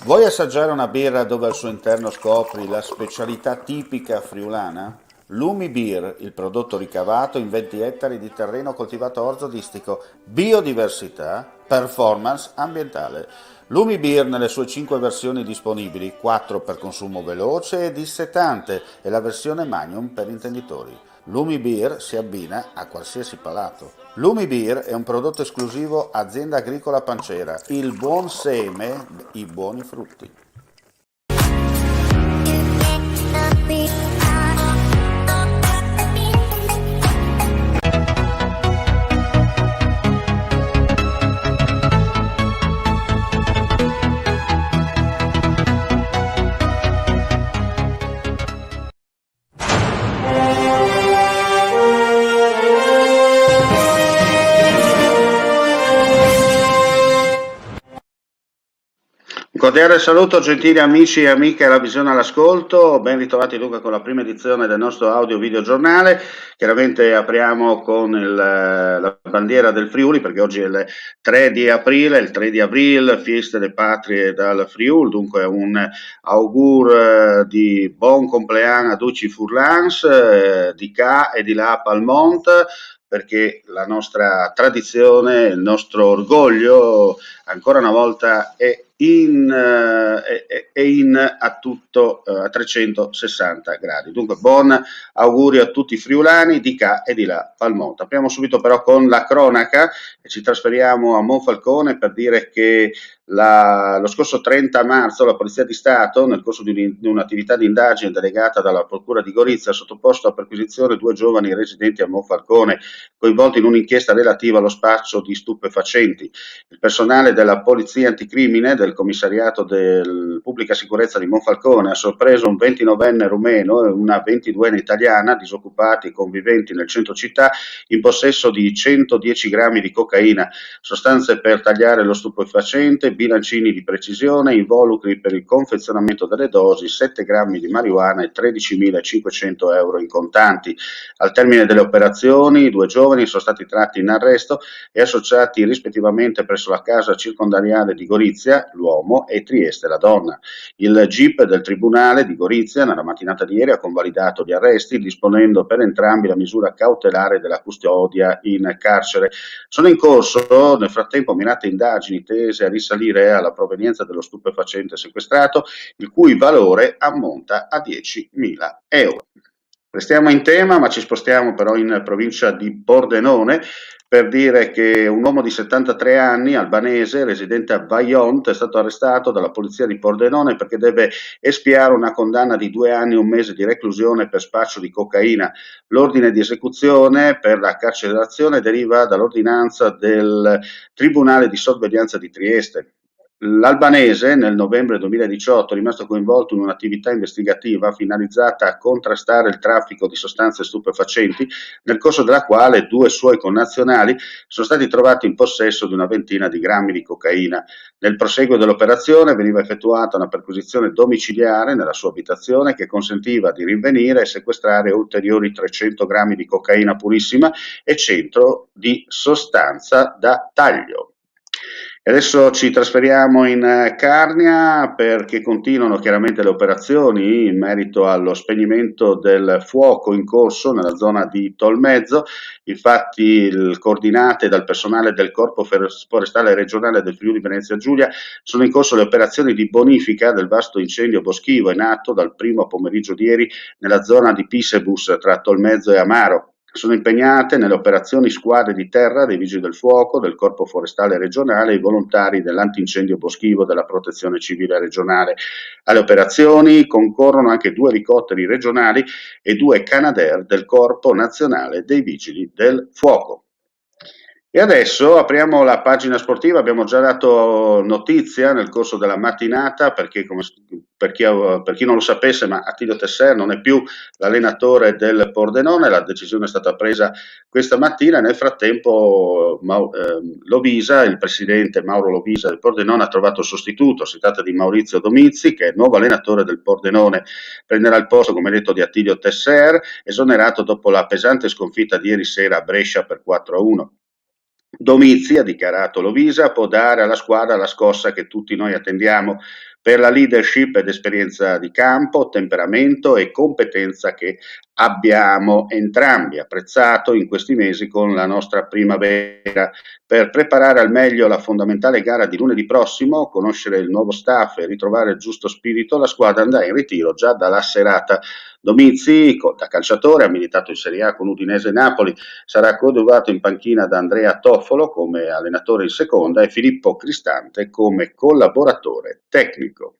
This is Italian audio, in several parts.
Vuoi assaggiare una birra dove al suo interno scopri la specialità tipica friulana? Lumi Beer, il prodotto ricavato in 20 ettari di terreno coltivato orzodistico, biodiversità, performance ambientale. Lumi Beer nelle sue 5 versioni disponibili, 4 per consumo veloce e dissetante e la versione Magnum per intenditori. Lumi Beer si abbina a qualsiasi palato. Lumi Beer è un prodotto esclusivo Azienda Agricola Pancera, il buon seme, i buoni frutti. Un cordiale saluto gentili amici e amiche alla visione all'ascolto, ben ritrovati dunque con la prima edizione del nostro audio video giornale. Chiaramente apriamo con la bandiera del Friuli perché oggi è il 3 di aprile, il 3 di aprile, Fieste delle Patrie dal Friuli, dunque un augur di buon compleanno a tutti i Furlans, di qua e di là a Palmont, perché la nostra tradizione, il nostro orgoglio ancora una volta è in a tutto a 360 gradi. Dunque, buon augurio a tutti i friulani di qua e di là Palmonte. Apriamo subito però con la cronaca e ci trasferiamo a Monfalcone per dire che lo scorso 30 marzo la Polizia di Stato, nel corso di un'attività di indagine delegata dalla Procura di Gorizia, ha sottoposto a perquisizione 2 giovani residenti a Monfalcone, coinvolti in un'inchiesta relativa allo spaccio di stupefacenti. Il personale della Polizia Anticrimine del Commissariato del Pubblica Sicurezza di Monfalcone ha sorpreso un 29enne rumeno e una 22enne italiana, disoccupati e conviventi nel centro città, in possesso di 110 grammi di cocaina, sostanze per tagliare lo stupefacente, bilancini di precisione, involucri per il confezionamento delle dosi, 7 grammi di marijuana e 13.500 euro in contanti. Al termine delle operazioni, i 2 giovani sono stati tratti in arresto e associati rispettivamente presso la casa circondariale di Gorizia, l'uomo, e Trieste, la donna. Il GIP del Tribunale di Gorizia, nella mattinata di ieri, ha convalidato gli arresti, disponendo per entrambi la misura cautelare della custodia in carcere. Sono in corso, nel frattempo, mirate indagini tese a risalire alla provenienza dello stupefacente sequestrato, il cui valore ammonta a 10.000 euro. Restiamo in tema, ma ci spostiamo però in provincia di Pordenone per dire che un uomo di 73 anni, albanese, residente a Vajont, è stato arrestato dalla polizia di Pordenone perché deve espiare una condanna di 2 anni e un mese di reclusione per spaccio di cocaina. L'ordine di esecuzione per la carcerazione deriva dall'ordinanza del Tribunale di sorveglianza di Trieste. L'albanese nel novembre 2018 è rimasto coinvolto in un'attività investigativa finalizzata a contrastare il traffico di sostanze stupefacenti, nel corso della quale 2 suoi connazionali sono stati trovati in possesso di una ventina di grammi di cocaina. Nel proseguo dell'operazione veniva effettuata una perquisizione domiciliare nella sua abitazione che consentiva di rinvenire e sequestrare ulteriori 300 grammi di cocaina purissima e 100 di sostanza da taglio. E adesso ci trasferiamo in Carnia perché continuano chiaramente le operazioni in merito allo spegnimento del fuoco in corso nella zona di Tolmezzo. Infatti, coordinate dal personale del Corpo Forestale Regionale del Friuli Venezia Giulia, sono in corso le operazioni di bonifica del vasto incendio boschivo in atto dal primo pomeriggio di ieri nella zona di Pisebus tra Tolmezzo e Amaro. Sono impegnate nelle operazioni squadre di terra dei Vigili del Fuoco, del Corpo Forestale Regionale e i volontari dell'antincendio boschivo della Protezione Civile Regionale. Alle operazioni concorrono anche 2 elicotteri regionali e 2 Canadair del Corpo Nazionale dei Vigili del Fuoco. E adesso apriamo la pagina sportiva, abbiamo già dato notizia nel corso della mattinata perché per chi non lo sapesse, ma Attilio Tesser non è più l'allenatore del Pordenone, la decisione è stata presa questa mattina e nel frattempo Lovisa, il presidente Mauro Lovisa del Pordenone ha trovato il sostituto, si tratta di Maurizio Domizzi che è il nuovo allenatore del Pordenone, prenderà il posto come detto di Attilio Tesser, esonerato dopo la pesante sconfitta di ieri sera a Brescia per 4-1. Domizzi, ha dichiarato Lovisa, può dare alla squadra la scossa che tutti noi attendiamo. per la leadership ed esperienza di campo, temperamento e competenza che abbiamo entrambi apprezzato in questi mesi con la nostra primavera. Per preparare al meglio la fondamentale gara di lunedì prossimo, conoscere il nuovo staff e ritrovare il giusto spirito, la squadra andrà in ritiro già dalla serata. Domizzi, da calciatore, ha militato in Serie A con Udinese e Napoli, sarà coadiuvato in panchina da Andrea Toffolo come allenatore in seconda e Filippo Cristante come collaboratore tecnico.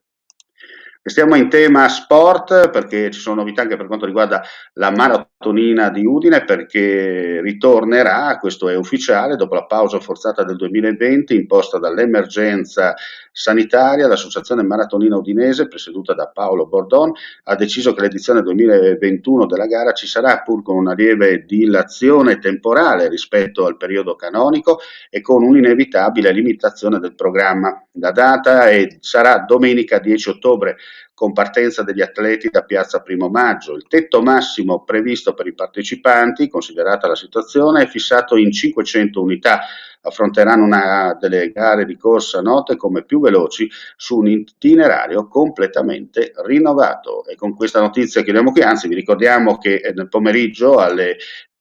Stiamo in tema sport perché ci sono novità anche per quanto riguarda la maratonina di Udine, perché ritornerà, questo è ufficiale, dopo la pausa forzata del 2020 imposta dall'emergenza sanitaria. L'associazione maratonina udinese, presieduta da Paolo Bordon, ha deciso che l'edizione 2021 della gara ci sarà, pur con una lieve dilazione temporale rispetto al periodo canonico e con un'inevitabile limitazione del programma. La data sarà domenica 10 ottobre con partenza degli atleti da piazza Primo Maggio. Il tetto massimo previsto per i partecipanti, considerata la situazione, è fissato in 500 unità. Affronteranno una delle gare di corsa note come più veloci su un itinerario completamente rinnovato. E con questa notizia chiudiamo qui, anzi vi ricordiamo che nel pomeriggio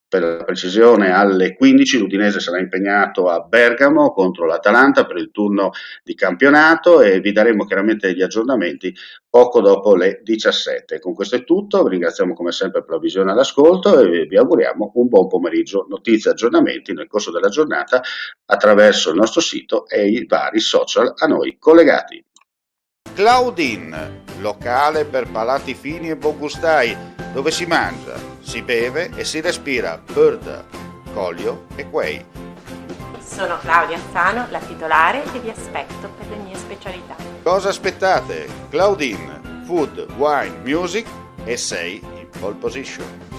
per la precisione alle 15 l'Udinese sarà impegnato a Bergamo contro l'Atalanta per il turno di campionato e vi daremo chiaramente gli aggiornamenti poco dopo le 17. Con questo è tutto, vi ringraziamo come sempre per la visione e l'ascolto e vi auguriamo un buon pomeriggio. Notizie e aggiornamenti nel corso della giornata attraverso il nostro sito e i vari social a noi collegati. Claudin, locale per palati fini e buongustai, dove si mangia, si beve e si respira Bird, Collio e Quay. Sono Claudia Zano, la titolare, e vi aspetto per le mie specialità. Cosa aspettate? Claudin, food, wine, music e sei in pole position.